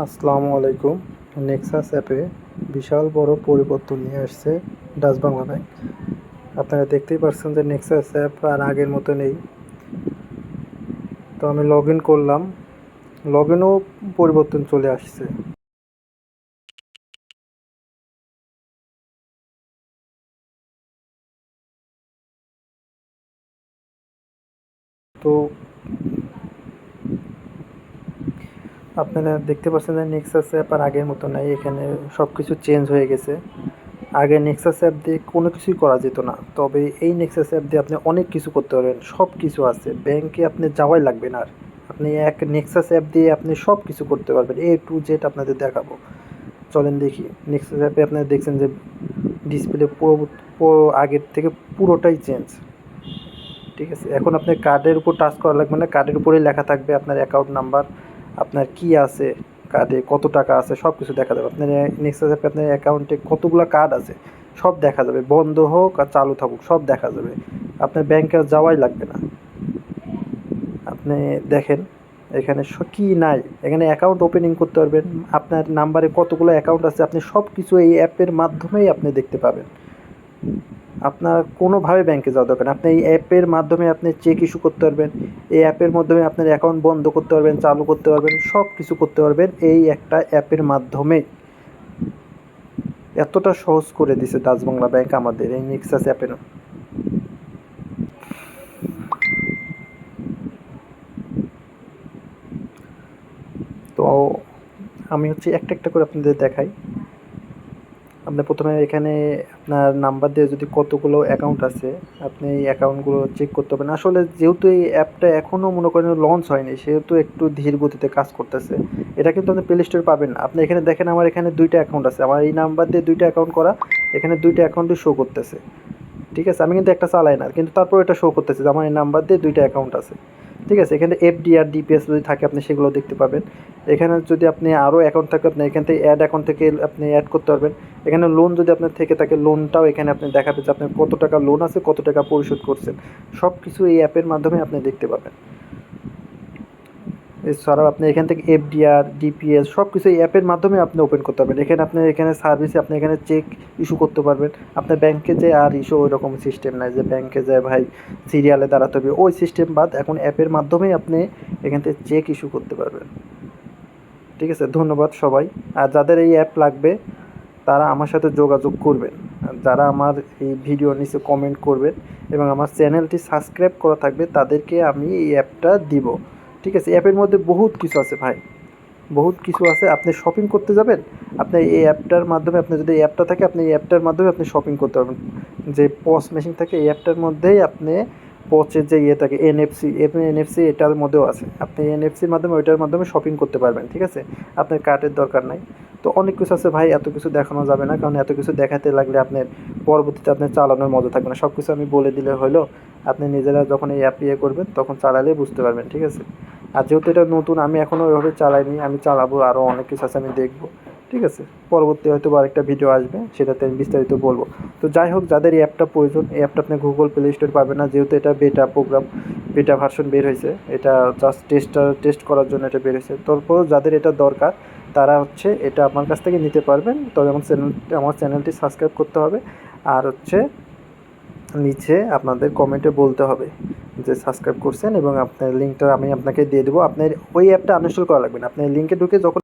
আসসালামু আলাইকুম। নেক্সাস অ্যাপে বিশাল বড় পরিবর্তন নিয়ে আসছে ডাচ বাংলা ব্যাংক। আপনারা দেখতেই পাচ্ছেন যে নেক্সাস অ্যাপ আর আগের মতো নেই। তো আমি লগ ইন করলাম, লগ ইনও পরিবর্তন চলে আসছে। তো আপনারা দেখতে পাচ্ছেন যে নেক্সাস অ্যাপ আর আগের মতো নাই, এখানে সব কিছু চেঞ্জ হয়ে গেছে। আগে নেক্সাস অ্যাপ দিয়ে কোনো কিছুই করা যেত না, তবে এই নেক্সাস অ্যাপ দিয়ে আপনি অনেক কিছু করতে পারবেন। সব কিছু আছে, ব্যাংকে আপনি যাওয়াই লাগবে না আর। আপনি এক নেক্সাস অ্যাপ দিয়ে আপনি সব কিছু করতে পারবেন, এ টু জেড আপনাদের দেখাবো। চলেন দেখি। নেক্সাস অ্যাপে আপনারা দেখছেন যে ডিসপ্লে পুরো পুরো আগের থেকে পুরোটাই চেঞ্জ। ঠিক আছে, এখন আপনার কার্ডের উপর টাচ করা লাগবে না, কার্ডের উপরেই লেখা থাকবে আপনার অ্যাকাউন্ট নাম্বার, আপনার কি আছে কার্ডে, কত টাকা আছে, সব কিছু দেখা যাবে। আপনার নেক্সাস অ্যাপে আপনার অ্যাকাউন্টে কতগুলো কার্ড আছে সব দেখা যাবে, বন্ধ হোক আর চালু থাকুক সব দেখা যাবে। আপনার ব্যাংকে যাওয়াই লাগবে না। আপনি দেখেন এখানে কি নাই, এখানে অ্যাকাউন্ট ওপেনিং করতে পারবেন। আপনার নাম্বারে কতগুলো অ্যাকাউন্ট আছে আপনি সব কিছু এই অ্যাপের মাধ্যমেই আপনি দেখতে পাবেন। আপনার কোনোভাবে ব্যাংকে যাওয়া দরকার না, আপনি এই অ্যাপের মাধ্যমে আপনি চেক ইস্যু করতে পারবেন, এই অ্যাপের মাধ্যমে আপনার অ্যাকাউন্ট বন্ধ করতে পারবেন, চালু করতে পারবেন, সব কিছু করতে পারবেন এই একটা অ্যাপের মাধ্যমে। এতটা সহজ করে দিছে ডাচ বাংলা ব্যাংক আমাদের এই নেক্সাস অ্যাপের। তো আমি একটা একটা করে আপনাদের দেখাই। আপনি প্রথমে এখানে আপনার নাম্বার দিয়ে যদি কতগুলো অ্যাকাউন্ট আছে আপনি এই অ্যাকাউন্টগুলো চেক করতে পারবেন। আসলে যেহেতু এই অ্যাপটা এখনও মনে করেন লঞ্চ হয়নি, সেহেতু একটু ধীর গতিতে কাজ করতেছে। এটা কিন্তু আপনি প্লে স্টোরে পাবেন না। আপনি এখানে দেখেন আমার এখানে দুইটা অ্যাকাউন্ট আছে, আমার এই নাম্বার দিয়ে দুইটা অ্যাকাউন্ট করা, এখানে দুইটা অ্যাকাউন্টই শো করতেছে। ঠিক আছে, আমি কিন্তু একটা চালাই না, কিন্তু তারপর এটা শো করতেছে যে আমার এই নাম্বার দিয়ে দুইটা অ্যাকাউন্ট আছে। ঠিক আছে, এখানে এফডি আর ডিপিএস যদি থাকে আপনি সেগুলো দেখতে পাবেন। এখানে যদি আপনি আরও অ্যাকাউন্ট থাকে আপনি এখান থেকে অ্যাড অ্যাকাউন্ট থেকে আপনি অ্যাড করতে পারবেন। এখানে লোন যদি আপনার থেকে থাকে লোনটাও এখানে আপনি দেখাবে যে আপনার কত টাকা লোন আছে, কত টাকা পরিশোধ করছেন, সব কিছু এই অ্যাপের মাধ্যমে আপনি দেখতে পাবেন। এছাড়াও আপনি এখান থেকে এফডিআর ডিপিএস সব কিছু এই অ্যাপের মাধ্যমে আপনি ওপেন করতে পারবেন। এখানে আপনি এখানে সার্ভিসে আপনি এখানে চেক ইস্যু করতে পারবেন। আপনার ব্যাংকে যে আর ইস্যু ওই রকম সিস্টেম নাই যে ব্যাংকে যায় ভাই সিরিয়ালে দাঁড়াতে হবে, ওই সিস্টেম বাদ, এখন অ্যাপের মাধ্যমেই আপনি এখান থেকে চেক ইস্যু করতে পারবেন। ঠিক আছে, ধন্যবাদ সবাই। আর যাদের এই অ্যাপ লাগবে তারা আমার সাথে যোগাযোগ করবেন। আর যারা আমার এই ভিডিও নিচে কমেন্ট করবেন এবং আমার চ্যানেলটি সাবস্ক্রাইব করা থাকবে তাদেরকে আমি এই অ্যাপটা দিব। ঠিক আছে, অ্যাপের মধ্যে বহুত কিছু আছে ভাই, বহুত কিছু আছে। আপনি শপিং করতে যাবেন, আপনি এই অ্যাপটার মাধ্যমে, আপনি যদি এই অ্যাপটা থাকে আপনি এই অ্যাপটার মাধ্যমে আপনি শপিং করতে পারবেন। যে পস মেশিন থাকে এই অ্যাপটার মধ্যেই আপনি পচের যে ইয়ে থাকে এনএফসি, এনএফসি এটার মধ্যেও আছে, আপনি এনএফসির মাধ্যমে ওইটার মাধ্যমে শপিং করতে পারবেন। ঠিক আছে, আপনার কার্ডের দরকার নাই। তো অনেক কিছু আছে ভাই, এত কিছু দেখানো যাবে না, কারণ এত কিছু দেখাতে লাগলে আপনার পরবর্তীতে আপনার চালানোর মজা থাকবে না। সব কিছু আমি বলে দিলে হলো, আপনি নিজেরা যখন এই অ্যাপ ইয়ে করবেন তখন চালালে বুঝতে পারবেন। ঠিক আছে, আর যেহেতু এটা নতুন আমি এখনও ওইভাবে চালাইনি, আমি চালাবো, আরও অনেক কিছু আছে আমি দেখবো। ঠিক আছে, পরবর্তী হয়তো আরেকটা ভিডিও আসবে সেটাতে আমি বিস্তারিত বলবো। তো যাই হোক, যাদের এই অ্যাপটা প্রয়োজন, এই অ্যাপটা আপনি গুগল প্লে স্টোর পাবেন না, যেহেতু এটা বেটা প্রোগ্রাম, বেটা ভার্সন বের হয়েছে, এটা জাস্ট টেস্ট করার জন্য এটা বের হয়েছে। তারপর যাদের এটা দরকার তারা এটা আমার কাছ থেকে নিতে পারবেন, তবে আমার চ্যানেলটি সাবস্ক্রাইব করতে হবে। আর নিচে আপনাদের কমেন্টে বলতে হবে যে সাবস্ক্রাইব করছেন, এবং আপনার লিঙ্কটা আমি আপনাকে দিয়ে দেবো। আপনার ওই অ্যাপটা আনইনস্টল করা লাগবে না, আপনার লিঙ্কে ঢুকে যখন